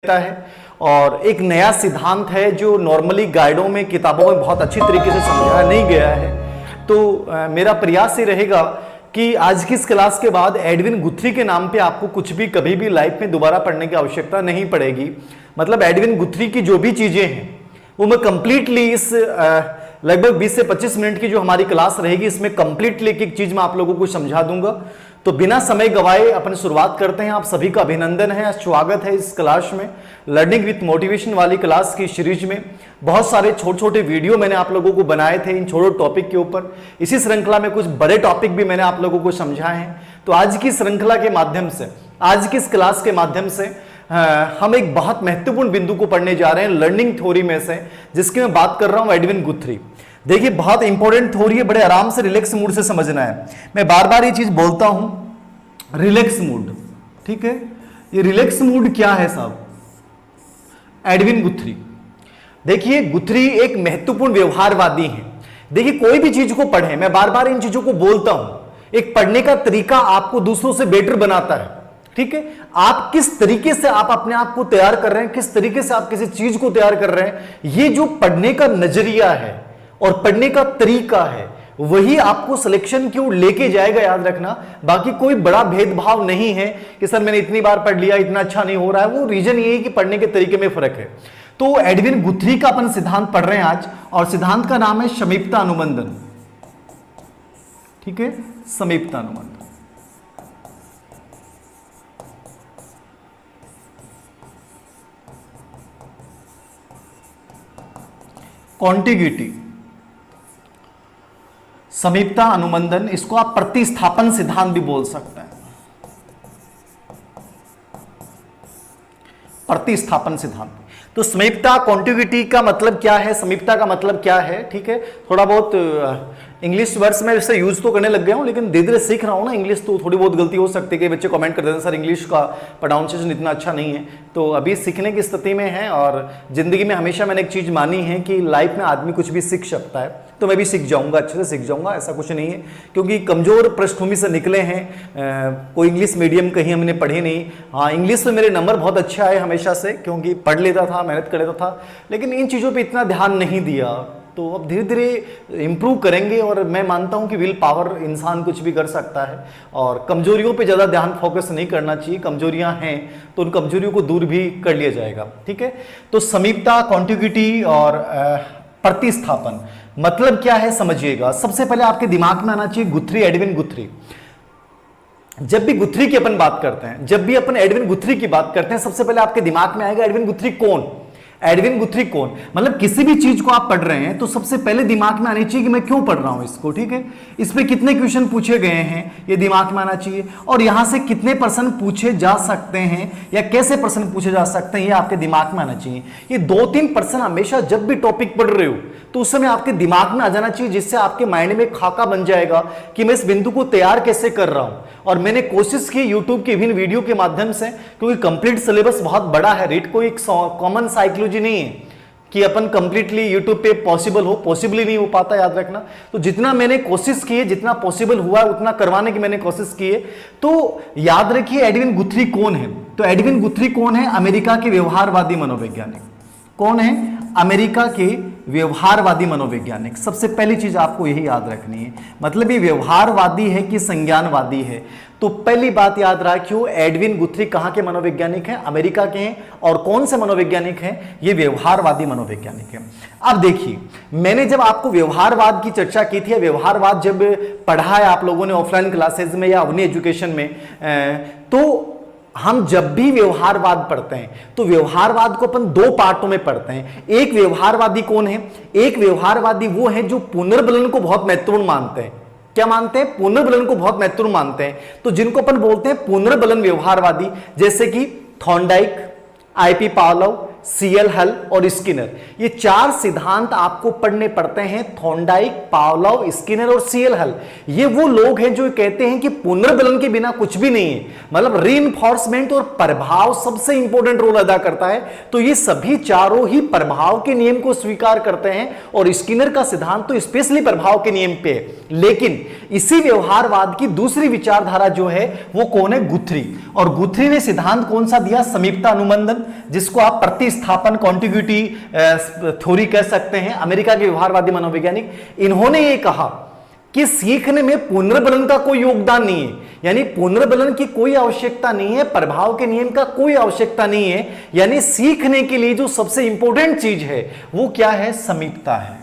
देता है और एक नया सिद्धांत है जो नॉर्मली गाइडों में किताबों में बहुत अच्छी तरीके से समझाया नहीं गया है। तो मेरा प्रयास ये रहेगा कि आज की इस क्लास के बाद एडविन गुथ्री के नाम पे आपको कुछ भी कभी भी लाइफ में दोबारा पढ़ने की आवश्यकता नहीं पड़ेगी। मतलब एडविन गुथ्री की जो भी चीजें हैं वो मैं कंप्लीटली इस लगभग 20 से 25 मिनट की जो हमारी क्लास रहेगी इसमें कंप्लीटली एक एक चीज मैं आप लोगों को समझा दूंगा। तो बिना समय गवाए अपन शुरुआत करते हैं। आप सभी का अभिनंदन है, स्वागत है इस क्लास में, लर्निंग विथ मोटिवेशन वाली क्लास की सीरीज में। बहुत सारे छोटे छोटे वीडियो मैंने आप लोगों को बनाए थे इन छोटे टॉपिक के ऊपर। इसी श्रृंखला में कुछ बड़े टॉपिक भी मैंने आप लोगों को समझाए हैं। तो आज की श्रृंखला के माध्यम से, आज की इस क्लास के माध्यम से हम एक बहुत महत्वपूर्ण बिंदु को पढ़ने जा रहे हैं लर्निंग थ्योरी में से, जिसकी मैं बात कर रहा हूं एडविन गुथ्री। देखिए बहुत इंपॉर्टेंट थ्योरी है, बड़े आराम से रिलैक्स मूड से समझना है। मैं बार बार ये चीज बोलता हूं, रिलैक्स मूड, ठीक है। ये रिलैक्स मूड क्या है साहब? एडविन गुथ्री। देखिए गुथ्री एक महत्वपूर्ण व्यवहारवादी है। देखिए कोई भी चीज को पढ़े, मैं बार बार इन चीजों को बोलता हूं, एक पढ़ने का तरीका आपको दूसरों से बेटर बनाता है, ठीक है। आप किस तरीके से आप अपने आप को तैयार कर रहे हैं, किस तरीके से आप किसी चीज को तैयार कर रहे हैं, ये जो पढ़ने का नजरिया है और पढ़ने का तरीका है वही आपको सिलेक्शन की ओर लेके जाएगा, याद रखना। बाकी कोई बड़ा भेदभाव नहीं है कि सर मैंने इतनी बार पढ़ लिया इतना अच्छा नहीं हो रहा है। वो रीजन ये है कि पढ़ने के तरीके में फर्क है। तो एडविन गुथ्री का अपन सिद्धांत पढ़ रहे हैं आज, और सिद्धांत का नाम है समीपता अनुबंधन, ठीक है, समीपता अनुबंधन। कॉन्टिग्यूटी, समीपता अनुबंधन, इसको आप प्रतिस्थापन सिद्धांत भी बोल सकते हैं। प्रतिस्थापन सिद्धांत। तो समीपता कॉन्टिग्यूटी का मतलब क्या है, समीपता का मतलब क्या है, ठीक है। थोड़ा बहुत इंग्लिश वर्ड्स में वैसे यूज तो करने लग गया हूं, लेकिन धीरे धीरे सीख रहा हूं ना इंग्लिश, तो थोड़ी बहुत गलती हो सकती है कि बच्चे कमेंट कर देते हैं सर इंग्लिश का प्रोनाउंसिएशन इतना अच्छा नहीं है। तो अभी सीखने की स्थिति में है, और जिंदगी में हमेशा मैंने एक चीज मानी है कि लाइफ में आदमी कुछ भी सीख सकता है। तो मैं भी सीख जाऊंगा, अच्छे से सीख जाऊंगा, ऐसा कुछ नहीं है, क्योंकि कमजोर पृष्ठभूमि से निकले हैं। कोई इंग्लिश मीडियम कहीं हमने पढ़े नहीं। हाँ, इंग्लिश में मेरे नंबर बहुत अच्छा है हमेशा से, क्योंकि पढ़ लेता था, मेहनत कर लेता था, लेकिन इन चीज़ों पे इतना ध्यान नहीं दिया। तो अब धीरे धीरे इंप्रूव करेंगे, और मैं मानता हूं कि विल पावर इंसान कुछ भी कर सकता है, और कमजोरियों पे ज़्यादा ध्यान फोकस नहीं करना चाहिए। कमजोरियां हैं तो उन कमजोरियों को दूर भी कर लिया जाएगा, ठीक है। तो समीपता, कॉन्टिग्यूटी और प्रतिस्थापन मतलब क्या है समझिएगा। सबसे पहले आपके दिमाग में आना चाहिए गुथ्री, एडविन गुथ्री। जब भी गुथ्री की अपन बात करते हैं, जब भी अपन एडविन गुथ्री की बात करते हैं, सबसे पहले आपके दिमाग में आएगा एडविन गुथ्री कौन। एडविन गुथ्री कौन, मतलब किसी भी चीज को आप पढ़ रहे हैं तो सबसे पहले दिमाग में आनी चाहिए कि मैं क्यों पढ़ रहा हूं इसको, ठीक है। इस पे कितने क्वेश्चन पूछे गए हैं ये दिमाग में आना चाहिए, और यहां से कितने प्रश्न पूछे जा सकते हैं या कैसे प्रश्न पूछे जा सकते हैं ये आपके दिमाग में आना चाहिए। ये 2-3 प्रश्न हमेशा जब भी टॉपिक पढ़ रहे हो तो उस समय आपके दिमाग में आ जाना चाहिए, जिससे आपके माइंड में खाका बन जाएगा कि मैं इस बिंदु को तैयार कैसे कर रहा हूं। और मैंने कोशिश की यूट्यूब के विभिन्न वीडियो के माध्यम से, क्योंकि कंप्लीट सिलेबस बहुत बड़ा है, रीड को एक कॉमन साइकोलॉजी नहीं है कि अपन कंप्लीटली यूट्यूब पे पॉसिबल हो, पॉसिबल ही नहीं हो पाता, याद रखना। तो जितना मैंने कोशिश की है, जितना पॉसिबल हुआ उतना करवाने की मैंने कोशिश की है। तो याद रखिए एडविन गुथ्री कौन है। तो एडविन गुथ्री कौन है? अमेरिका के व्यवहारवादी मनोवैज्ञानिक। कौन है? अमेरिका के व्यवहारवादी मनोवैज्ञानिक। सबसे पहली चीज आपको यही याद रखनी है, मतलब ये व्यवहारवादी है कि संज्ञानवादी है। तो पहली बात याद रखियो, एडविन गुथ्री कहां के मनोवैज्ञानिक हैं? अमेरिका के हैं। और कौन से मनोवैज्ञानिक हैं? ये व्यवहारवादी मनोवैज्ञानिक हैं। अब देखिए, मैंने जब आपको व्यवहारवाद की चर्चा की थी, व्यवहारवाद जब पढ़ा है आप लोगों ने ऑफलाइन क्लासेज में या अपनी एजुकेशन में, तो हम जब भी व्यवहारवाद पढ़ते हैं तो व्यवहारवाद को अपन 2 पार्टों में पढ़ते हैं। एक व्यवहारवादी कौन है? एक व्यवहारवादी वो है जो पुनर्बलन को बहुत महत्वपूर्ण मानते हैं। क्या मानते हैं? पुनर्बलन को बहुत महत्वपूर्ण मानते हैं। तो जिनको अपन बोलते हैं पुनर्बलन व्यवहारवादी, जैसे कि थॉर्नडाइक, आईपी पावलोव, सीएल हल और स्किनर। ये चार सिद्धांत आपको पढ़ने पड़ते हैं, थॉर्नडाइक, पावलोव, स्किनर और सीएल हल। ये वो लोग हैं जो कहते हैं कि पुनर्बलन के बिना कुछ भी नहीं है, मतलब रीइंफोर्समेंट और प्रभाव सबसे इंपॉर्टेंट रोल अदा करता है। तो ये सभी चारों ही प्रभाव के नियम को स्वीकार करते हैं और स्किनर का सिद्धांत तो स्पेशली प्रभाव के नियम पे है। लेकिन इसी व्यवहारवाद की दूसरी विचारधारा जो है वो कौन है? गुथ्री। और गुथ्री ने सिद्धांत कौन सा दिया? समीपता अनुबंधन, जिसको आप प्रतिस्थापन कॉन्टिग्यूटी थ्योरी कह सकते हैं। अमेरिका के व्यवहारवादी मनोवैज्ञानिक, इन्होंने ये कहा कि सीखने में पुनर्बलन का कोई योगदान नहीं है, यानी पुनर्बलन की कोई आवश्यकता नहीं है, प्रभाव के नियम का कोई आवश्यकता नहीं है। यानी सीखने के लिए जो सबसे इंपॉर्टेंट चीज है वो क्या है? समीपता है।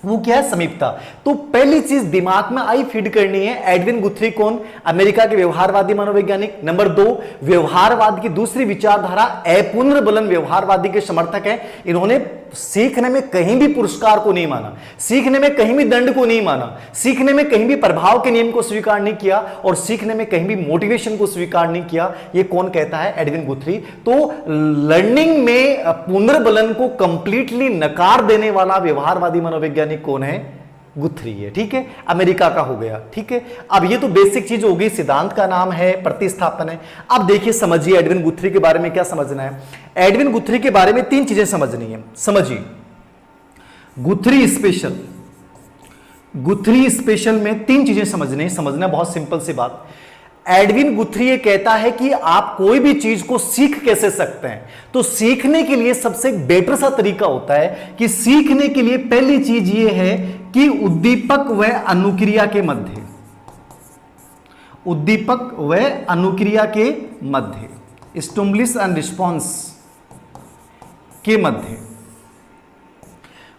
वो क्या है? समीपता। तो पहली चीज दिमाग में आई फीड करनी है, एडविन गुथ्री कौन? अमेरिका के व्यवहारवादी मनोवैज्ञानिक। नंबर 2, व्यवहारवाद की दूसरी विचारधारा अपुनर्बलन व्यवहारवादी के समर्थक है। इन्होंने सीखने में कहीं भी पुरस्कार को नहीं माना, सीखने में कहीं भी दंड को नहीं माना, सीखने में कहीं भी प्रभाव के नियम को स्वीकार नहीं किया और सीखने में कहीं भी मोटिवेशन को स्वीकार नहीं किया। ये कौन कहता है? एडविन गुथ्री। तो लर्निंग में पुनर्बलन को कंप्लीटली नकार देने वाला व्यवहारवादी मनोवैज्ञानिक कौन है? गुथ्री है। ठीक है, अमेरिका का हो गया। ठीक है, अब ये तो बेसिक चीज होगी, सिद्धांत का नाम है, प्रतिस्थापन है। अब देखिए, समझिए एडविन गुथ्री के बारे में क्या समझना है। एडविन गुथ्री के बारे में 3 चीजें समझनी है। समझिए, गुथ्री स्पेशल, गुथ्री स्पेशल में 3 चीजें समझनी, समझना बहुत सिंपल सी बात। एडविन गुथ्री ये कहता है कि आप कोई भी चीज को सीख कैसे सकते हैं। तो सीखने के लिए सबसे बेटर सा तरीका होता है कि सीखने के लिए पहली चीज ये है कि उद्दीपक व अनुक्रिया के मध्य, उद्दीपक व अनुक्रिया के मध्य, स्टिमुलस एंड रिस्पॉन्स के मध्य,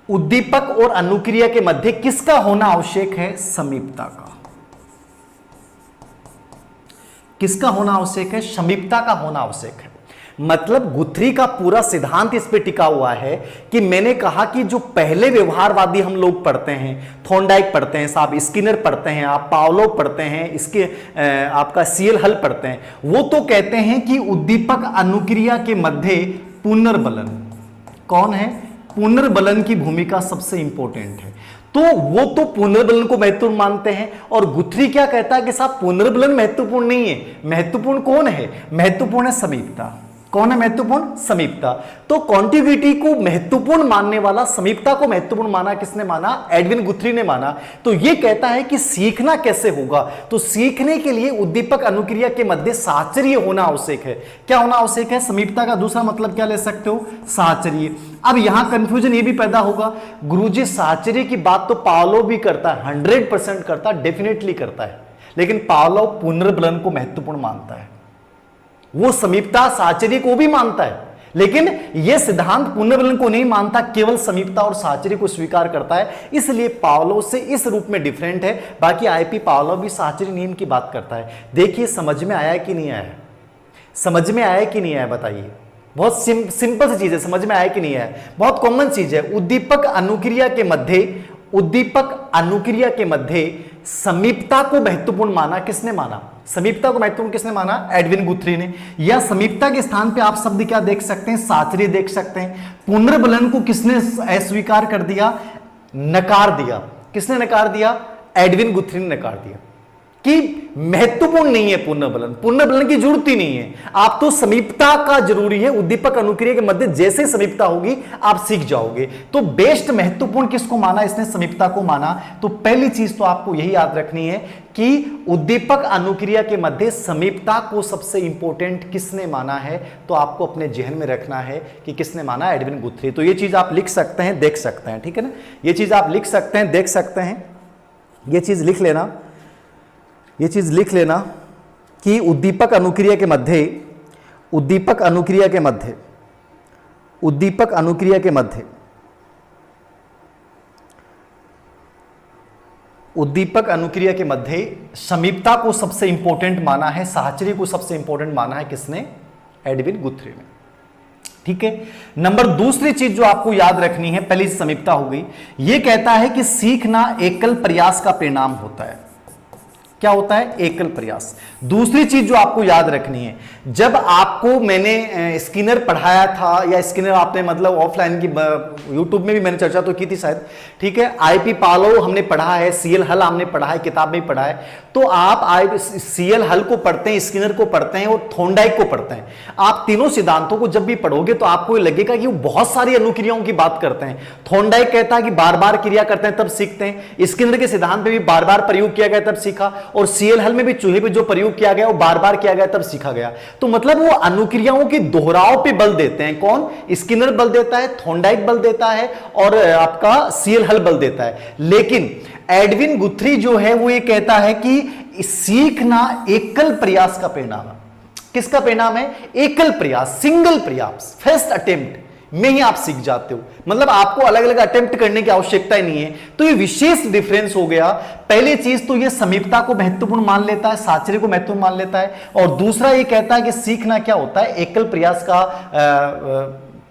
उद्दीपक और अनुक्रिया के मध्य किसका होना आवश्यक है? समीपता का। किसका होना आवश्यक है? समीपता का होना आवश्यक है। मतलब गुथ्री का पूरा सिद्धांत इस पे टिका हुआ है कि मैंने कहा कि जो पहले व्यवहारवादी हम लोग पढ़ते हैं, थॉर्नडाइक पढ़ते हैं साहब, स्किनर पढ़ते हैं आप, पावलोव पढ़ते हैं, इसके आपका सीएल हल पढ़ते हैं, वो तो कहते हैं कि उद्दीपक अनुक्रिया के मध्य पुनर्बलन, कौन है? पुनर्बलन की भूमिका सबसे इंपॉर्टेंट है। तो वो तो पुनर्बलन को महत्वपूर्ण मानते हैं। और गुथ्री क्या कहता है कि साहब पुनर्बलन महत्वपूर्ण नहीं है, महत्वपूर्ण कौन है? महत्वपूर्ण है समीपता। कौन है महत्वपूर्ण? समीपता। तो कॉन्टिग्यूटी को महत्वपूर्ण मानने वाला, समीपता को महत्वपूर्ण माना किसने माना? एडविन गुथ्री ने माना। तो ये कहता है कि सीखना कैसे होगा? तो सीखने के लिए उद्दीपक अनुक्रिया के मध्य साहचर्य होना आवश्यक है। क्या होना आवश्यक है? समीपता का दूसरा मतलब क्या ले सकते हो? साहचर्य। अब यहां कंफ्यूजन ये भी पैदा होगा, गुरुजी साहचर्य की बात तो पावलोव भी करता है, 100% करता है, डेफिनेटली करता है, लेकिन पावलोव पुनर्बलन को महत्वपूर्ण मानता है। वो समीपता साहचर्य को भी मानता है, लेकिन यह सिद्धांत पुनर्बलन को नहीं मानता, केवल समीपता और साहचर्य को स्वीकार करता है। इसलिए पावलोव से इस रूप में डिफरेंट है। बाकी आईपी पावलोव भी साहचर्य नियम की बात करता है। देखिए समझ में आया कि नहीं आया? समझ में आया कि नहीं आया बताइए? बहुत सिंपल सी चीज है, समझ में आया कि नहीं आया? बहुत कॉमन चीज है। उद्दीपक अनुक्रिया के मध्य, उद्दीपक अनुक्रिया के मध्य समीपता को महत्वपूर्ण माना। किसने माना? समीपता को महत्वपूर्ण किसने माना? एडविन गुथ्री ने। या समीपता के स्थान पे आप शब्द क्या देख सकते हैं? साहचर्य देख सकते हैं। पुनर्बलन को किसने अस्वीकार कर दिया? नकार दिया। किसने नकार दिया? एडविन गुथ्री ने नकार दिया कि महत्वपूर्ण नहीं है पुनर्बलन, पुनर्बलन की जरूरत ही नहीं है, आप तो समीपता का जरूरी है। उद्दीपक अनुक्रिया के मध्य जैसे समीपता होगी आप सीख जाओगे। तो बेस्ट महत्वपूर्ण किसको माना? इसने समीपता को माना। तो पहली चीज तो आपको यही याद रखनी है कि उद्दीपक अनुक्रिया के मध्य समीपता को सबसे इंपॉर्टेंट किसने माना है। तो आपको अपने जहन में रखना है कि किसने माना? एडविन गुथ्री। तो ये चीज आप लिख सकते हैं, देख सकते हैं, ठीक है ना? ये चीज आप लिख सकते हैं, देख सकते हैं, ये चीज लिख लेना, ये चीज लिख लेना कि उद्दीपक अनुक्रिया के मध्य, उद्दीपक अनुक्रिया के मध्य, उद्दीपक अनुक्रिया के मध्य, उद्दीपक अनुक्रिया के मध्य समीपता को सबसे इंपॉर्टेंट माना है, साहचर्य को सबसे इंपॉर्टेंट माना है। किसने? एडविन गुथ्री ने। ठीक है। नंबर दूसरी चीज जो आपको याद रखनी है, पहली समीपता हो गई। यह कहता है कि सीखना एकल प्रयास का परिणाम होता है। क्या होता है? एकल प्रयास। दूसरी चीज जो आपको याद रखनी है, जब आपको मैंने स्किनर पढ़ाया था, या स्किनर आपने मतलब ऑफलाइन की यूट्यूब में भी मैंने चर्चा तो की थी शायद, ठीक है, आईपी पालो हमने पढ़ा है, सीएल हल हमने पढ़ा है, किताब में पढ़ा है। तो आप सीएल हल को पढ़ते हैं, स्किनर को पढ़ते हैं और थॉर्नडाइक को पढ़ते हैं। आप तीनों सिद्धांतों को जब भी पढ़ोगे तो आपको लगेगा कि वो बहुत सारी अनुक्रियाओं की बात करते हैं। थॉर्नडाइक कहता है कि बार बार क्रिया करते हैं तब सीखते हैं, स्किनर के सिद्धांत में भी बार बार प्रयोग किया गया तब सीखा, और सीएल हल में भी चूहे पे जो प्रयोग किया गया वो बार बार किया गया तब सीखा गया। तो मतलब वो अनुक्रियाओं के दोहराव पे बल देते हैं। कौन? स्किनर बल देता है, थॉर्नडाइक बल देता है, और आपका सीएल हल बल देता है। लेकिन एडविन गुथ्री जो है वो ये कहता है कि सीखना एकल प्रयास का परिणाम है। किसका परिणाम है? एकल प्रयास, सिंगल प्रयास, फर्स्ट अटेम्प्ट में ही आप सीख जाते हो। मतलब आपको अलग अलग अटेम्प्ट करने की आवश्यकता ही नहीं है। तो ये विशेष डिफरेंस हो गया। पहली चीज तो ये समीपता को महत्वपूर्ण मान लेता है, साचर्य को महत्वपूर्ण मान लेता है, और दूसरा ये कहता है कि सीखना क्या होता है, एकल प्रयास का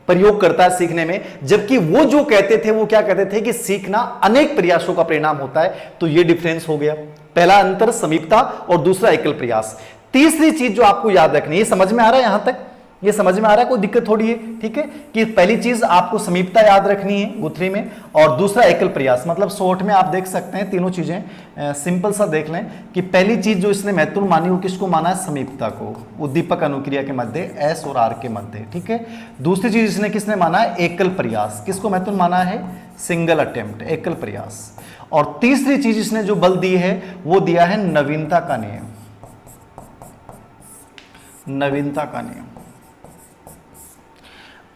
प्रयोग करता है सीखने में। जबकि वो जो कहते थे वो क्या कहते थे कि सीखना अनेक प्रयासों का परिणाम होता है। तो ये डिफरेंस हो गया, पहला अंतर समीपता और दूसरा एकल प्रयास। तीसरी चीज जो आपको याद रखनी है, समझ में आ रहा है? यहां तक ये समझ में आ रहा है? कोई दिक्कत थोड़ी है? ठीक है, कि पहली चीज आपको समीपता याद रखनी है गुथरी में, और दूसरा एकल प्रयास। मतलब शॉर्ट में आप देख सकते हैं तीनों चीजें, सिंपल सा देख लें कि पहली चीज जो इसने महत्वपूर्ण मानी वो किसको माना है? समीपता को, उद्दीपक अनुक्रिया के मध्य एस और आर के मध्य। ठीक है, दूसरी चीज इसने किसने माना है? एकल प्रयास। किसको महत्वपूर्ण माना है? सिंगल अटेम्प्ट, एकल प्रयास। और तीसरी चीज इसने जो बल दी है वो दिया है नवीनता का नियम, नवीनता का नियम।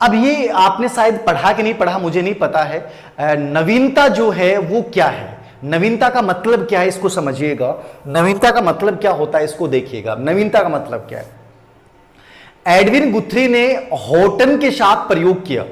अब ये आपने शायद पढ़ा कि नहीं पढ़ा मुझे नहीं पता है। नवीनता जो है वो क्या है, नवीनता का मतलब क्या है इसको समझिएगा। नवीनता का मतलब क्या होता है इसको देखिएगा। नवीनता का मतलब क्या है? एडविन गुथ्री ने हॉटन के साथ प्रयोग किया।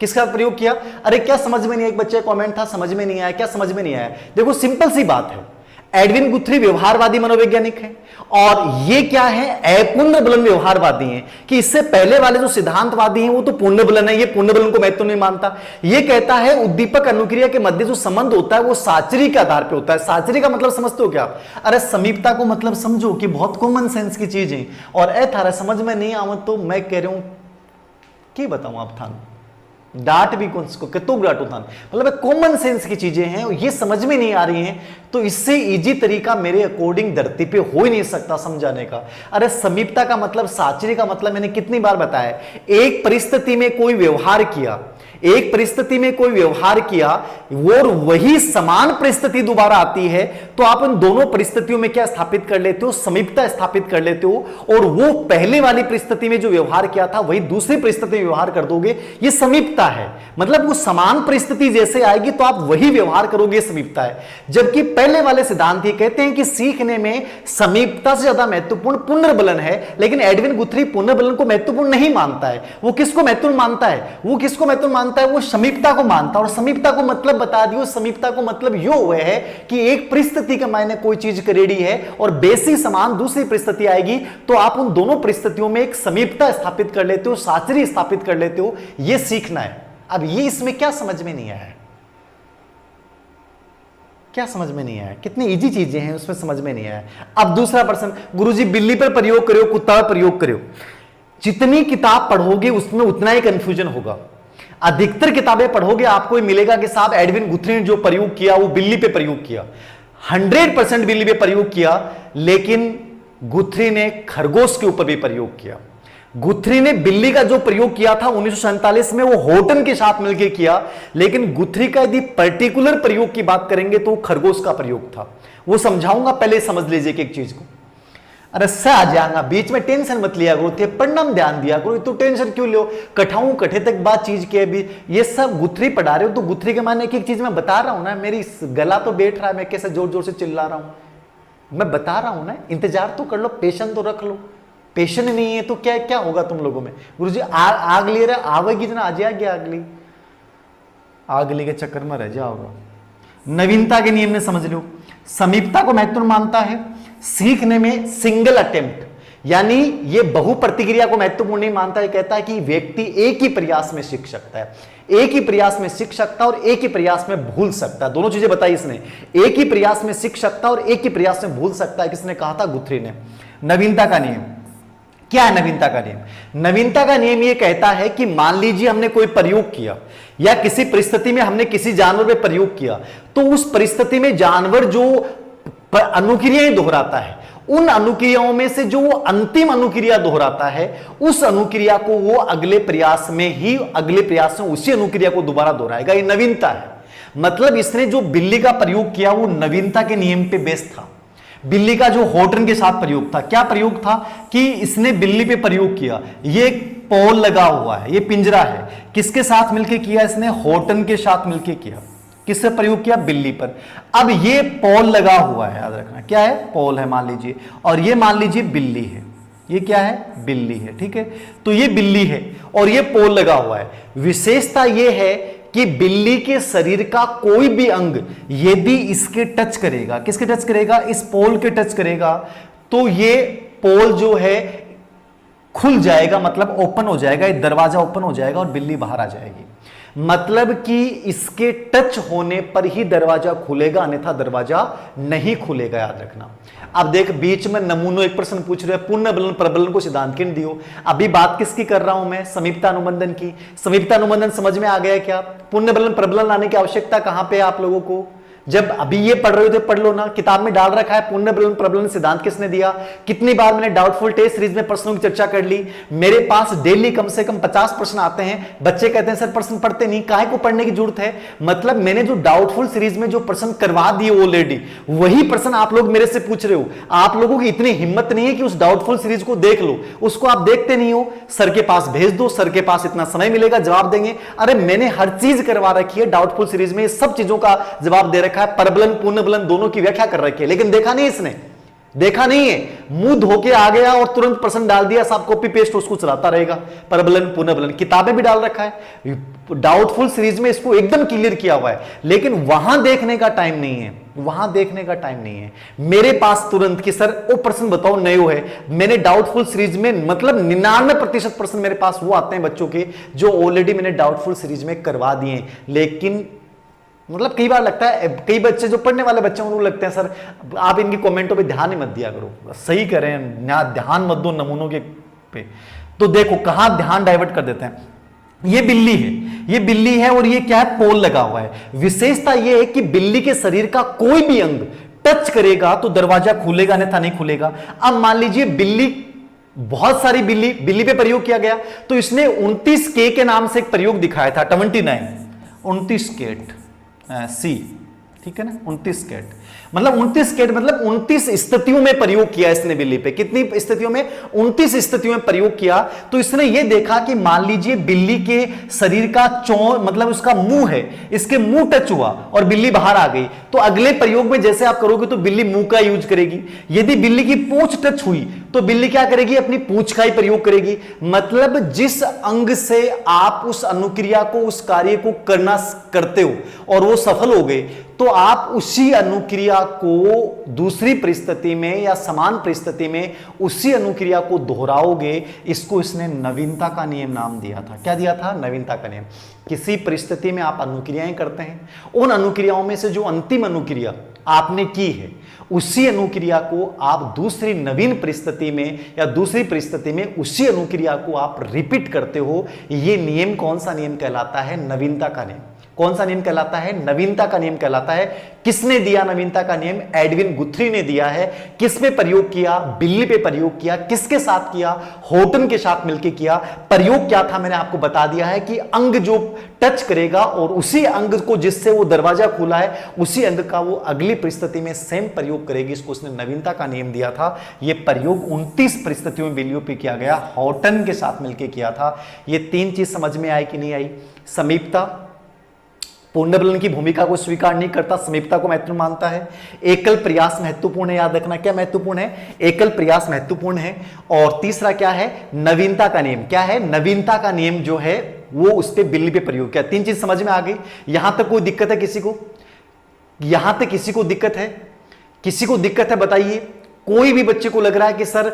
किसका प्रयोग किया? अरे क्या समझ में नहीं आया? एक बच्चे का कमेंट था समझ में नहीं आया। क्या समझ में नहीं आया? देखो सिंपल सी बात है, एडविन गुथ्री व्यवहारवादी मनोवैज्ञानिक है, और ये क्या है? अपूर्ण बलन व्यवहारवादी हैं। कि इससे पहले वाले जो सिद्धांतवादी हैं वो तो पूर्ण बलन है, ये पूर्ण बलन को महत्व नहीं मानता। ये कहता है उद्दीपक अनुक्रिया के मध्य जो संबंध होता है वो साचरी के आधार पे होता है। साचरी का मतलब समझते हो क्या? अरे समीपता को मतलब समझो कि बहुत कॉमन सेंस की चीज है, और थारा समझ में नहीं आवत तो मैं कह रहा हूं कि बताऊं आप थान डांट भी कौन को कितो डांटो था, मतलब कॉमन सेंस की चीजें हैं, ये समझ में नहीं आ रही हैं। तो इससे इजी तरीका मेरे अकॉर्डिंग धरती पे हो ही नहीं सकता समझाने का। अरे समीपता का मतलब, साचर्य का मतलब मैंने कितनी बार बताया, एक परिस्थिति में कोई व्यवहार किया, एक परिस्थिति में कोई व्यवहार किया और वही समान परिस्थिति दोबारा आती है, तो आप उन दोनों परिस्थितियों में क्या स्थापित कर लेते हो? समीपता स्थापित कर लेते हो, और वो पहले वाली परिस्थिति में जो व्यवहार किया था वही दूसरी परिस्थिति में व्यवहार कर दोगे, ये समीपता है। मतलब वो समान परिस्थिति जैसे आएगी तो आप वही व्यवहार करोगे, समीपता है। जबकि पहले वाले सिद्धांत ये कहते हैं कि सीखने में समीपता से ज्यादा महत्वपूर्ण पुनर्बलन है, लेकिन एडविन गुथ्री पुनर्बलन को महत्वपूर्ण नहीं मानता है। वो किसको महत्वपूर्ण मानता है? वो किसको महत्वपूर्ण मानता है? वो समीपता को मानता है। और समीपता को मतलब बता दियो, समीपता को मतलब यो हुआ है कि एक परिस्थिति के मायने कोई चीज करेड़ी है और बेसिक समान दूसरी परिस्थिति आएगी तो आप उन दोनों परिस्थितियों में एक समीपता स्थापित कर लेते हो, साचरी स्थापित कर लेते हो। यह सीखना है। अब ये इसमें क्या समझ में नहीं आया? क्या समझ में नहीं आया? कितनी इजी चीजें हैं उसमें समझ में नहीं आया। अब दूसरा प्रश्न, गुरुजी बिल्ली पर प्रयोग करो, कुत्ता पर प्रयोग करो। जितनी किताब पढ़ोगे उसमें उतना ही कंफ्यूजन होगा। अधिकतर किताबें पढ़ोगे आपको मिलेगा कि साहब एडविन गुथ्री ने जो प्रयोग किया वो बिल्ली पे प्रयोग किया, 100% बिल्ली पे प्रयोग किया, लेकिन गुथ्री ने खरगोश के ऊपर भी प्रयोग किया। गुथ्री ने बिल्ली का जो प्रयोग किया था 1947 में वो हॉटन के साथ मिलकर किया, लेकिन गुथ्री का यदि पर्टिकुलर प्रयोग की बात करेंगे तो खरगोश का प्रयोग था। वो समझाऊंगा, पहले समझ लीजिए कि एक चीज को। अरे सा आ जाएगा, बीच में टेंशन मत लिया करो, थे परिणाम ध्यान दिया करो, तो टेंशन क्यों लो? कठाऊं कठे तक बात चीज के भी ये सब गुथ्री पढ़ा रहे हो तो गुथ्री के माने एक चीज मैं बता रहा हूं ना, मेरी गला तो बैठ रहा है, मैं कैसे जोर जोर से चिल्ला रहा हूं, मैं बता रहा हूं ना, इंतजार तो कर लो, पेशेंस तो रख लो। पेशेंस नहीं है तो क्या क्या होगा तुम लोगों में? गुरुजी आग ले रहा आवेगी जना आ जाएगी, आगली के चक्कर में रह जाओगा। नवीनता के नियम में समझ लो, समीपता को महत्वपूर्ण मानता है, सीखने में सिंगल अटेम्प्ट, यानी ये बहु प्रतिक्रिया को महत्वपूर्ण नहीं मानता है, कहता है कि व्यक्ति एक ही प्रयास में सीख सकता है, एक ही प्रयास में सीख सकता है और एक ही प्रयास में भूल सकता है। दोनों चीजें बताई इसने, एक ही प्रयास में सीख सकता है और एक ही प्रयास में भूल सकता है। किसने कहा था? गुथ्री ने। नवीनता का नियम क्या है? नवीनता का नियम, नवीनता का नियम ये कहता है कि मान लीजिए हमने कोई प्रयोग किया या किसी परिस्थिति में हमने किसी जानवर में प्रयोग किया, तो उस परिस्थिति में जानवर जो अनुक्रियाएं दोहराता है, उन अनुक्रियाओं में से जो वो अंतिम अनुक्रिया दोहराता है, उस अनुक्रिया को वो अगले प्रयास में उसी अनुक्रिया को दोबारा दोहराएगा। ये नवीनता है। मतलब इसने जो बिल्ली का प्रयोग किया वो नवीनता के नियम पे बेस्ड था। बिल्ली का जो हॉटन के साथ प्रयोग था, क्या प्रयोग था कि इसने बिल्ली पे प्रयोग किया, ये पोल लगा हुआ है, ये पिंजरा है, किसके साथ मिलकर किया? इसने हॉटन के साथ मिलकर किया। किससे प्रयोग किया? बिल्ली पर। अब ये पोल लगा हुआ है, याद रखना क्या है? पोल है मान लीजिए, और ये मान लीजिए बिल्ली है। ये क्या है? बिल्ली है, ठीक है। तो ये बिल्ली है और ये पोल लगा हुआ है। विशेषता ये है कि बिल्ली के शरीर का कोई भी अंग यदि इसके टच करेगा, किसके टच करेगा? इस पोल के टच करेगा, तो ये पोल जो है खुल जाएगा, मतलब ओपन हो जाएगा, ये दरवाजा ओपन हो जाएगा और बिल्ली बाहर आ जाएगी। मतलब कि इसके टच होने पर ही दरवाजा खुलेगा, अन्यथा दरवाजा नहीं खुलेगा, याद रखना। अब देख, बीच में नमूनों एक प्रश्न पूछ रहे हैं, पुण्य बलन प्रबलन को सिद्धांत किन दियो। अभी बात किसकी कर रहा हूं मैं? समीपता अनुबंधन की। समीपता अनुबंधन समझ में आ गया क्या? पुण्य बलन प्रबलन लाने की आवश्यकता कहां पे है आप लोगों को? जब अभी ये पढ़ रहे हो तो पढ़ लो ना, किताब में डाल रखा है पुण्य बलन प्रबलन सिद्धांत किसने दिया। कितनी बार मैंने डाउटफुल टेस्ट सीरीज में प्रश्नों की चर्चा कर ली। मेरे पास डेली कम से कम 50 प्रश्न आते हैं। बच्चे कहते हैं सर प्रश्न पढ़ते नहीं, काहे को पढ़ने की जरूरत है? मतलब मैंने जो डाउटफुल सीरीज में जो प्रश्न करवा दिए ऑलरेडी, वही प्रश्न आप लोग मेरे से पूछ रहे हो। आप लोगों की इतनी हिम्मत नहीं है कि उस डाउटफुल सीरीज को देख लो, उसको आप देखते नहीं हो। सर के पास भेज दो, सर के पास इतना समय मिलेगा, जवाब देंगे। अरे मैंने हर चीज करवा रखी है डाउटफुल सीरीज में, सब चीजों का जवाब दे रखा है। परबलन पुण्य बलन दोनों की व्याख्या कर रखी है, लेकिन देखा नहीं इसने, देखा नहीं है। मुंह धोके आ गया और तुरंत प्रश्न डाल दिया, सब कॉपी पेस्ट उसको चलाता रहेगा। परबलन पुण्य बलन किताबें भी डाल रखा है, डाउटफुल सीरीज में इसको एकदम क्लियर किया हुआ है, लेकिन वहां देखने का टाइम नहीं है, वहां देखने का टाइम नहीं है। मेरे पास तुरंत कि सर वो प्रश्न बताओ नयो है। मैंने डाउटफुल सीरीज में मतलब 99% प्रश्न मेरे पास वो आते हैं बच्चों के जो ऑलरेडी मैंने डाउटफुल सीरीज में करवा दिए। लेकिन मतलब कई बार लगता है, कई बच्चे जो पढ़ने वाले बच्चे उनको लगते हैं सर आप इनकी कमेंटों पे ध्यान ही मत दिया करो, सही करें ना, ध्यान मत दो नमूनों के पे। तो देखो कहां ध्यान डाइवर्ट कर देते हैं। ये बिल्ली है, ये बिल्ली है और ये क्या है? पोल लगा हुआ है। विशेषता ये है कि बिल्ली के शरीर का कोई भी अंग टच करेगा तो दरवाजा खुलेगा, अन्यथा नहीं खुलेगा। अब मान लीजिए बिल्ली, बहुत सारी बिल्ली पे प्रयोग किया गया, तो इसने 29K के नाम से एक प्रयोग दिखाया था, 29 कैट सी, ठीक है ना, 29 कैट मतलब 29 कैट मतलब 29 स्थितियों में प्रयोग किया इसने बिल्ली पे। कितनी स्थितियों में? 29 स्थितियों में प्रयोग किया। तो इसने ये देखा कि मान लीजिए बिल्ली के शरीर का मतलब उसका मुंह है, इसके मुंह टच हुआ और बिल्ली बाहर आ गई, तो अगले प्रयोग में जैसे आप करोगे तो बिल्ली मुंह का यूज करेगी। यदि बिल्ली की पूंछ टच हुई तो बिल्ली क्या करेगी? अपनी पूंछ का ही प्रयोग करेगी। मतलब जिस अंग से आप उस अनुक्रिया को, उस कार्य को करते हो और वो सफल हो गए, तो आप उसी अनुक्रिया को दूसरी परिस्थिति में या समान परिस्थिति में उसी अनुक्रिया को दोहराओगे। इसको इसने नवीनता का नियम नाम दिया था। क्या दिया था? नवीनता का नियम। किसी परिस्थिति में आप अनुक्रियाएं करते हैं, उन अनुक्रियाओं में से जो अंतिम अनुक्रिया आपने की है, उसी अनुक्रिया को आप दूसरी नवीन परिस्थिति में या दूसरी परिस्थिति में उसी अनुक्रिया को आप रिपीट करते हो। यह नियम कौन सा नियम कहलाता है? नवीनता का नियम। कौन सा नियम कहलाता है? नवीनता का नियम कहलाता है। किसने दिया नवीनता का नियम? एडविन गुथ्री ने दिया है। किस पे प्रयोग किया? बिल्ली पे प्रयोग किया। किसके साथ किया? हॉटन के साथ मिलकर किया। प्रयोग क्या था मैंने आपको बता दिया है कि अंग जो टच करेगा और उसी अंग को जिससे वो दरवाजा खुला है, उसी अंग का वो अगली परिस्थिति में सेम प्रयोग करेगी। इसको उसने नवीनता का नियम दिया था। यह प्रयोग 29 परिस्थितियों में बिल्लियों पे किया गया, हॉटन के साथ मिलकर किया था। ये तीन चीज समझ में आई कि नहीं आई? समीपता पूर्ण बलन की भूमिका को स्वीकार नहीं करता, समीपता को महत्वपूर्ण मानता है। एकल प्रयास महत्वपूर्ण है, याद रखना क्या महत्वपूर्ण है? एकल प्रयास महत्वपूर्ण है। और तीसरा क्या है? नवीनता का नियम। क्या है? नवीनता का नियम जो है वो उस पे बिल्ली पे प्रयोग किया। तीन चीज समझ में आ गई। यहां तक कोई दिक्कत है किसी को? यहां तक किसी को दिक्कत है? किसी को दिक्कत है बताइए। कोई भी बच्चे को लग रहा है कि सर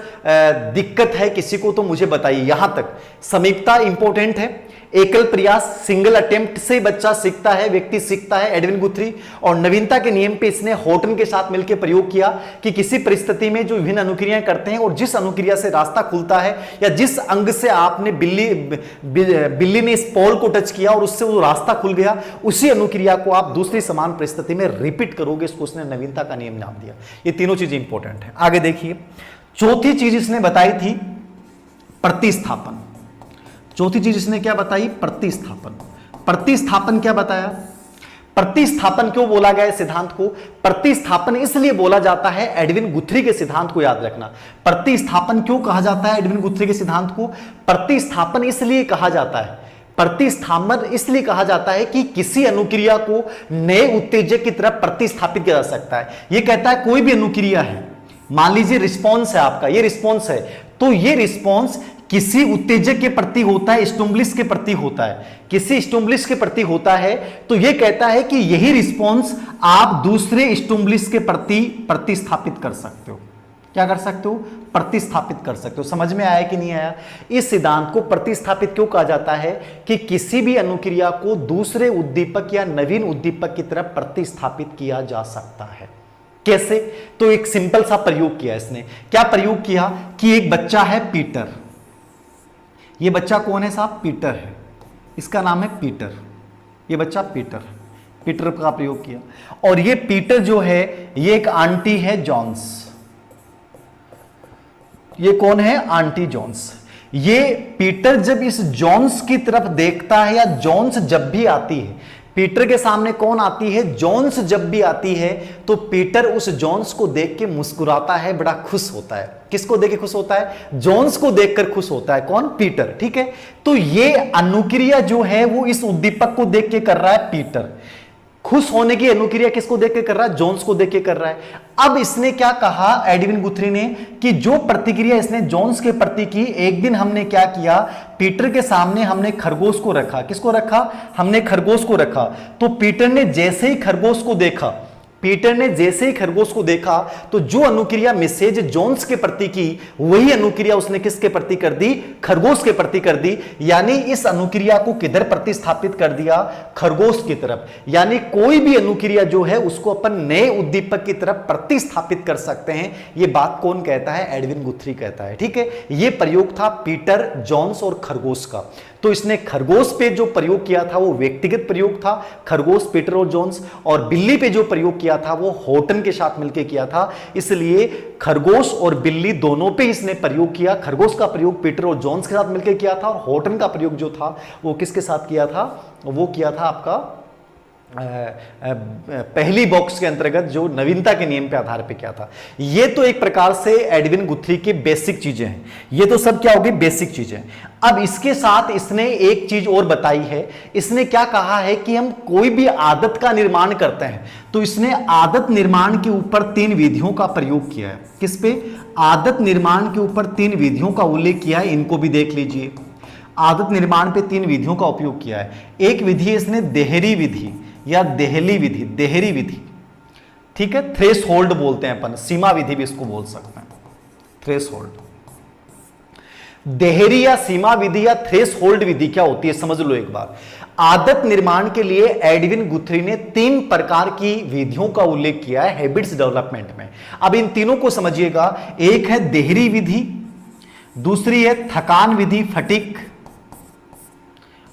दिक्कत है किसी को, तो मुझे बताइए। यहां तक समीपता इंपॉर्टेंट है, एकल प्रयास सिंगल अटेम्प्ट से बच्चा सीखता है, व्यक्ति सीखता है, एडविन गुथ्री। और नवीनता के नियम पे इसने हॉटन के साथ मिलकर प्रयोग किया कि किसी परिस्थिति में जो विभिन्न अनुक्रियाएं करते हैं और जिस अनुक्रिया से रास्ता खुलता है या जिस अंग से आपने बिल्ली ने इस पॉल को टच किया और उससे वो रास्ता खुल गया, उसी अनुक्रिया को आप दूसरी समान परिस्थिति में रिपीट करोगे। इसको उसने नवीनता का नियम नाम दिया। ये तीनों चीजें इंपॉर्टेंट है। आगे देखिए, चौथी चीज इसने बताई थी प्रतिस्थापन। चौथी चीज इसने क्या बताई? प्रतिस्थापन। प्रतिस्थापन क्या बताया? प्रतिस्थापन क्यों बोला गया इस सिद्धांत को? प्रतिस्थापन इसलिए बोला जाता है, एडविन गुथ्री के सिद्धांत को याद रखना। प्रतिस्थापन क्यों कहा जाता है एडविन गुथ्री के सिद्धांत को? प्रतिस्थापन इसलिए कहा जाता है, प्रतिस्थापन इसलिए कहा जाता है कि किसी अनुक्रिया को नए उत्तेजक की तरफ प्रतिस्थापित किया जा सकता है। यह कहता है कोई भी अनुक्रिया है, मान लीजिए रिस्पॉन्स है आपका, ये रिस्पॉन्स है, तो ये रिस्पॉन्स किसी उत्तेजक के प्रति होता है, स्टिमुलस के प्रति होता है, किसी स्टिमुलस के प्रति होता है, तो यह कहता है कि यही रिस्पॉन्स आप दूसरे स्टिमुलस के प्रति प्रतिस्थापित कर सकते हो। क्या कर सकते हो? प्रतिस्थापित कर सकते हो। समझ में आया कि नहीं आया? इस सिद्धांत को प्रतिस्थापित क्यों कहा जाता है कि किसी भी अनुक्रिया को दूसरे उद्दीपक या नवीन उद्दीपक की तरफ प्रतिस्थापित किया जा सकता है। कैसे? तो एक सिंपल सा प्रयोग किया इसने। क्या प्रयोग किया कि एक बच्चा है पीटर। ये बच्चा कौन है साहब? पीटर है। इसका नाम है पीटर। ये बच्चा पीटर, पीटर का प्रयोग किया। और ये पीटर जो है, ये एक आंटी है जॉन्स। ये कौन है? Aunty Johns. ये पीटर जब इस जॉन्स की तरफ देखता है, या जॉन्स जब भी आती है, पीटर के सामने कौन आती है? जॉन्स जब भी आती है, तो पीटर उस जॉन्स को देख के मुस्कुराता है, बड़ा खुश होता है। किसको देख के खुश होता है? जॉन्स को देखकर खुश होता है। कौन? पीटर। ठीक है, तो ये अनुक्रिया जो है वो इस उद्दीपक को देख के कर रहा है पीटर। खुश होने की अनुक्रिया किसको देख के कर रहा है? जॉन्स को देख के कर रहा है। अब इसने क्या कहा एडविन गुथ्री ने कि जो प्रतिक्रिया इसने जॉन्स के प्रति की, एक दिन हमने क्या किया, पीटर के सामने हमने खरगोश को रखा। किसको रखा? हमने खरगोश को रखा। तो पीटर ने जैसे ही खरगोश को देखा, पीटर ने जैसे ही खरगोश को देखा, तो जो अनुक्रिया मिसेज जॉन्स के प्रति की, वही अनुक्रिया उसने किसके प्रति कर दी? खरगोश के प्रति कर दी। यानी इस अनुक्रिया को किधर प्रतिस्थापित कर दिया? खरगोश की तरफ। यानी कोई भी अनुक्रिया जो है उसको अपन नए उद्दीपक की तरफ प्रतिस्थापित कर सकते हैं। यह बात कौन कहता है? एडविन गुथ्री कहता है। ठीक है, यह प्रयोग था पीटर, जॉन्स और खरगोश का। तो इसने खरगोश पे जो प्रयोग किया था वो व्यक्तिगत प्रयोग था, खरगोश, पीटर और जॉन्स। और बिल्ली पे जो प्रयोग किया था वो हॉटन के साथ मिलकर किया था। इसलिए खरगोश और बिल्ली दोनों पे इसने प्रयोग किया। खरगोश का प्रयोग पीटर और जॉन्स के साथ मिलकर किया था, और हॉटन का प्रयोग जो था वो किसके साथ किया था? वो किया था आपका पहली बॉक्स के अंतर्गत, जो नवीनता के नियम के आधार पे क्या था। ये तो एक प्रकार से एडविन गुथ्री की बेसिक चीजें हैं। ये तो सब क्या होगी? बेसिक चीजें। अब इसके साथ इसने एक चीज और बताई है। इसने क्या कहा है कि हम कोई भी आदत का निर्माण करते हैं, तो इसने आदत निर्माण के ऊपर 3 विधियों का प्रयोग किया है। किस पे? आदत निर्माण के ऊपर 3 विधियों का उल्लेख किया है। इनको भी देख लीजिए। आदत निर्माण पे 3 विधियों का उपयोग किया है। एक विधि इसने देहरी विधि या देहली विधि, देहरी विधि। ठीक है, थ्रेश होल्ड बोलते हैं अपन, सीमा विधि भी इसको बोल सकते हैं, थ्रेश होल्ड। देहरी या सीमा विधि या थ्रेश होल्ड विधि क्या होती है समझ लो एक बार। आदत निर्माण के लिए एडविन गुथ्री ने 3 प्रकार की विधियों का उल्लेख किया है हैबिट्स डेवलपमेंट में। अब इन तीनों को समझिएगा। एक है देहरी विधि, दूसरी है थकान विधि, फटिक,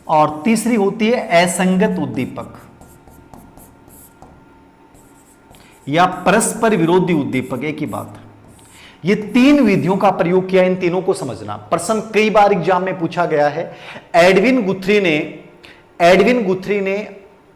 और तीसरी होती है असंगत उद्दीपक या परस्पर विरोधी उद्दीपक। एक ही बात। ये 3 विधियों का प्रयोग किया। इन तीनों को समझना। प्रश्न कई बार एग्जाम में पूछा गया है। एडविन गुथ्री ने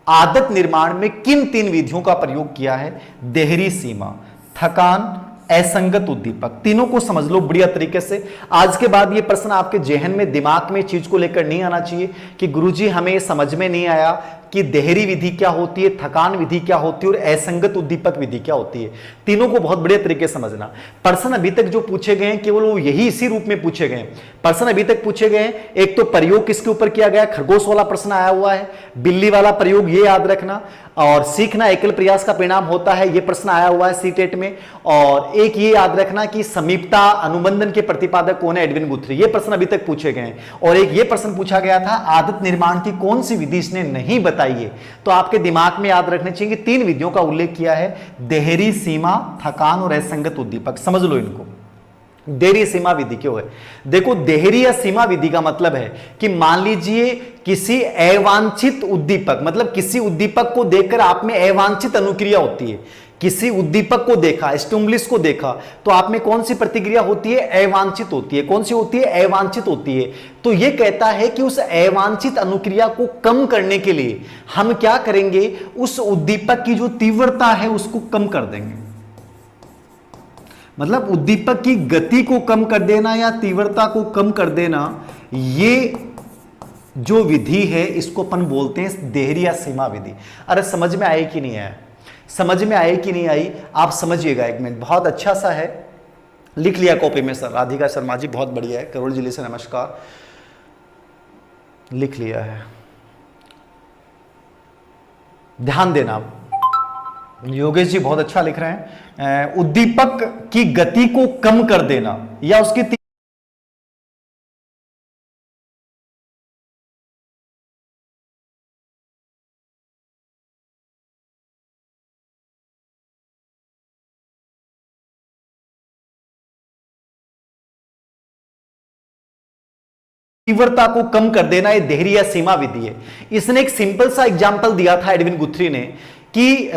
आदत निर्माण में किन 3 विधियों का प्रयोग किया है? देहरी, सीमा, थकान, असंगत उद्दीपक। तीनों को समझ लो बढ़िया तरीके से। आज के बाद ये प्रश्न आपके जेहन में, दिमाग में चीज को लेकर नहीं आना चाहिए कि गुरुजी हमें समझ में नहीं आया कि देहरी विधि क्या होती है, थकान विधि क्या होती है और असंगत उद्दीपक विधि क्या होती है। तीनों को बहुत बढ़िया तरीके से समझना। प्रश्न अभी तक जो पूछे गए हैं केवल वो यही इसी रूप में पूछे गए। प्रश्न अभी तक पूछे गए, एक तो प्रयोग किसके ऊपर किया गया, खरगोश वाला प्रश्न आया हुआ है, बिल्ली वाला प्रयोग ये याद रखना, और सीखना एकल प्रयास का परिणाम होता है, ये प्रश्न आया हुआ है सीटेट में। और एक ये याद रखना कि समीपता अनुबंधन के प्रतिपादक कौन है, एडविन गुथ्री। ये प्रश्न अभी तक पूछे गए हैं। और एक ये प्रश्न पूछा गया था, आदत निर्माण की कौन सी विधि इसने नहीं बताई है। तो आपके दिमाग में याद रखने चाहिए कि 3 विधियों का उल्लेख किया है, देहरी, सीमा, थकान और असंगत उद्दीपक। समझ लो इनको। देहरी सीमा विधि क्यों है? देखो, देहरी या सीमा विधि का मतलब है कि मान लीजिए किसी अवांछित उद्दीपक, मतलब किसी उद्दीपक को देखकर आप में अवांछित अनुक्रिया होती है। किसी उद्दीपक को देखा, स्टिमुलस को देखा, तो आप में कौन सी प्रतिक्रिया होती है? अवांछित होती है। कौन सी होती है? अवांछित होती है। तो यह कहता है कि उस अवांछित अनुक्रिया को कम करने के लिए हम क्या करेंगे? उस उद्दीपक की जो तीव्रता है उसको कम कर देंगे। मतलब उद्दीपक की गति को कम कर देना या तीव्रता को कम कर देना, ये जो विधि है इसको अपन बोलते हैं देहरी या सीमा विधि। अरे समझ में आए कि नहीं आया? समझ में आए कि नहीं आई? आप समझिएगा एक मिनट। बहुत अच्छा सा है, लिख लिया कॉपी में सर। राधिका शर्मा जी बहुत बढ़िया है, करोड़ जिले से नमस्कार, लिख लिया है। ध्यान देना, योगेश जी बहुत अच्छा लिख रहे हैं। उद्दीपक की गति को कम कर देना या उसकी तीव्रता को कम कर देना, ये देहरी या सीमा विधि है। इसने एक सिंपल सा एग्जांपल दिया था एडविन गुथ्री ने कि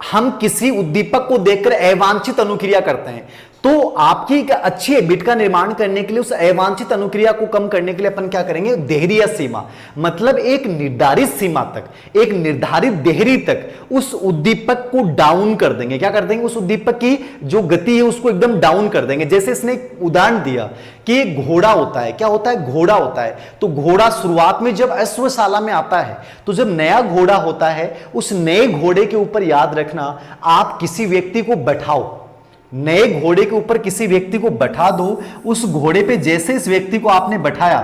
हम किसी उद्दीपक को देखकर अवांछित अनुक्रिया करते हैं, तो आपकी एक अच्छी हैबिट का निर्माण करने के लिए उस अवांछित अनुक्रिया को कम करने के लिए अपन क्या करेंगे? देहरी या सीमा, मतलब एक निर्धारित सीमा तक, एक निर्धारित देहरी तक उस उद्दीपक को डाउन कर देंगे। क्या कर देंगे? उस उद्दीपक की जो गति है उसको एकदम डाउन कर देंगे। जैसे इसने एक उदाहरण दिया कि एक घोड़ा होता है। क्या होता है? घोड़ा होता है। तो घोड़ा शुरुआत में जब अश्वशाला में आता है, तो जब नया घोड़ा होता है, उस नए घोड़े के ऊपर याद रखना, आप किसी व्यक्ति को बैठाओ, नए घोड़े के ऊपर किसी व्यक्ति को बैठा दो। उस घोड़े पे जैसे इस व्यक्ति को आपने बैठाया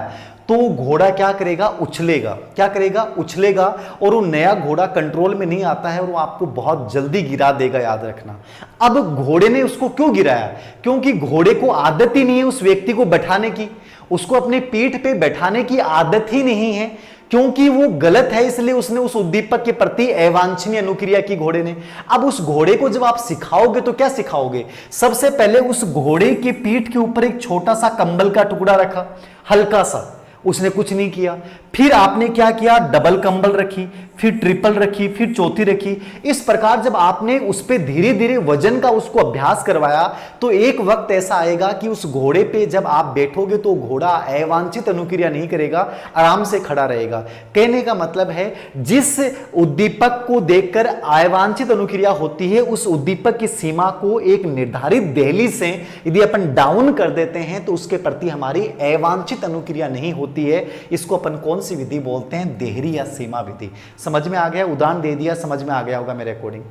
तो घोड़ा क्या करेगा? उछलेगा। क्या करेगा? उछलेगा। और वो नया घोड़ा कंट्रोल में नहीं आता है और वो आपको बहुत जल्दी गिरा देगा, याद रखना। अब घोड़े ने उसको क्यों गिराया? क्योंकि घोड़े को आदत ही नहीं है उस व्यक्ति को बैठाने की, उसको अपने पीठ पे बैठाने की आदत ही नहीं है, क्योंकि वो गलत है, इसलिए उसने उस उद्दीपक के प्रति अवांछनीय अनुक्रिया की घोड़े ने। अब उस घोड़े को जब आप सिखाओगे तो क्या सिखाओगे? सबसे पहले उस घोड़े की पीठ के ऊपर एक छोटा सा कंबल का टुकड़ा रखा, हल्का सा, उसने कुछ नहीं किया। फिर आपने क्या किया? डबल कंबल रखी, फिर ट्रिपल रखी, फिर चौथी रखी। इस प्रकार जब आपने उस पे धीरे धीरे वजन का उसको अभ्यास करवाया, तो एक वक्त ऐसा आएगा कि उस घोड़े पे जब आप बैठोगे तो घोड़ा अवांछित अनुक्रिया नहीं करेगा, आराम से खड़ा रहेगा। कहने का मतलब है, जिस उद्दीपक को देखकर अवांछित अनुक्रिया होती है, उस उद्दीपक की सीमा को एक निर्धारित दहलीज से यदि अपन डाउन कर देते हैं तो उसके प्रति हमारी अवांछित अनुक्रिया नहीं होती है। इसको अपन कौन सी विधि बोलते हैं? देहरी या सीमा विधि। समझ में आ गया? उदाहरण दे दिया, समझ में आ गया होगा मेरे अकॉर्डिंग।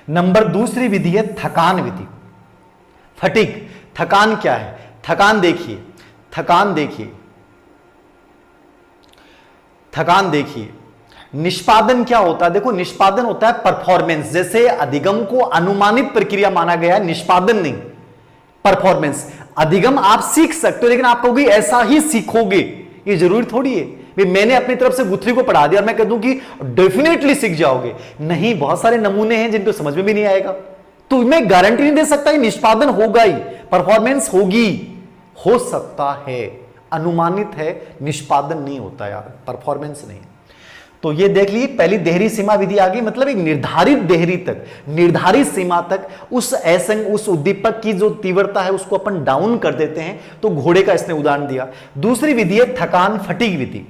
नंबर दूसरी विधि है थकान विधि। फटीग। थकान क्या है? थकान देखिए, थकान देखिए, थकान देखिए। निष्पादन क्या होता है? देखो, निष्पादन होता है परफॉर्मेंस। जैसे अधिगम को अनुमानित प्रक्रिया माना गया है, निष्पादन नहीं, परफॉर्मेंस। अधिगम आप सीख सकते हो, लेकिन आप कहोगे ऐसा ही सीखोगे, ये जरूरी थोड़ी है। मैंने अपनी तरफ से गुथ्री को पढ़ा दिया और मैं कह दूं कि डेफिनेटली सीख जाओगे, नहीं। बहुत सारे नमूने हैं जिनको समझ में भी नहीं आएगा। तो मैं गारंटी नहीं दे सकता कि निष्पादन होगा ही, परफॉर्मेंस होगी, हो सकता है, अनुमानित है, निष्पादन नहीं होता यार, परफॉर्मेंस नहीं। तो ये देख लीजिए, पहली देहरी सीमा विधि आ गई, मतलब एक निर्धारित देहरी तक, निर्धारित सीमा तक उस उद्दीपक की जो तीव्रता है उसको अपन डाउन कर देते हैं। तो घोड़े का इसने उदाहरण दिया। दूसरी विधि है थकान फटीग विधि।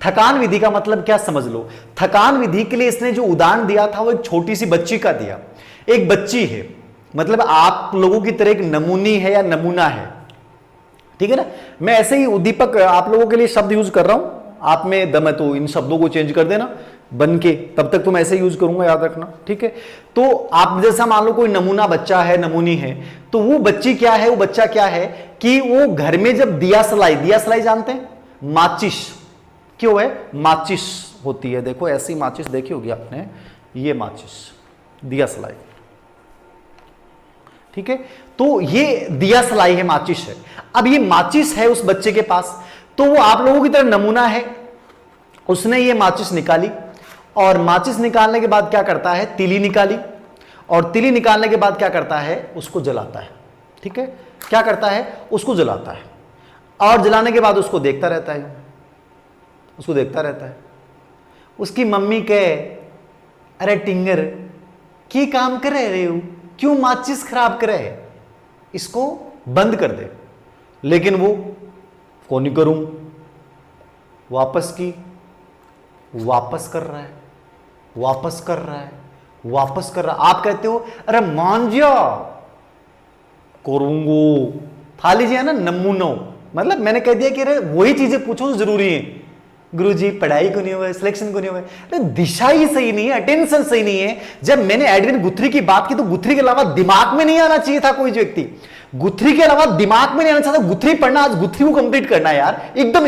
थकान विधि का मतलब क्या समझ लो। थकान विधि के लिए इसने जो उदाहरण दिया था वो एक छोटी सी बच्ची का दिया। एक बच्ची है, मतलब आप लोगों की तरह एक नमूनी है या नमूना है, ठीक है ना। मैं ऐसे ही उद्दीपक आप लोगों के लिए शब्द यूज कर रहा हूं, आप में दम है तो इन शब्दों को चेंज कर देना बन के, तब तक तुम ऐसे यूज करूंगा, याद रखना, ठीक है। तो आप जैसा मान लो कोई नमूना बच्चा है, नमूनी है, तो वो बच्ची क्या है, वो बच्चा क्या है कि वो घर में जब दिया सलाई जानते हैं, माचिस, क्यों है, माचिस होती है, देखो ऐसी माचिस देखी होगी आपने, ये माचिस दिया सलाई, ठीक है। तो ये दिया सलाई है, माचिस है। अब ये माचिस है उस बच्चे के पास, तो वो आप लोगों की तरह नमूना है। उसने ये माचिस निकाली, और माचिस निकालने के बाद क्या करता है, तीली निकाली, और तीली निकालने के बाद क्या करता है, उसको जलाता है। ठीक है, क्या करता है, उसको जलाता है, और जलाने के बाद उसको देखता रहता है, उसको देखता रहता है। उसकी मम्मी कहे, अरे टिंगर की काम कर रहे हो, क्यों माचिस खराब करे, इसको बंद कर दे। लेकिन वो को नहीं करूं, वापस की, वापस कर रहा है, वापस कर रहा है, वापस कर रहा है। आप कहते हो अरे मान जा, करूंगो, था लीजिए ना नमूनो, मतलब मैंने कह दिया कि अरे वही चीजें पूछो जो जरूरी है। गुरुजी पढ़ाई को नहीं हुआ, सिलेक्शन को नहीं हुआ, अरे दिशा ही सही नहीं है, अटेंशन सही नहीं है। जब मैंने एडविन गुथरी की बात की तो गुथरी के अलावा दिमाग में नहीं आना चाहिए था कोई व्यक्ति, गुथरी के अलावा दिमाग में नहीं आना चाहिए था। गुथरी पढ़ना, आज गुथरी को कंप्लीट करना है यार, एकदम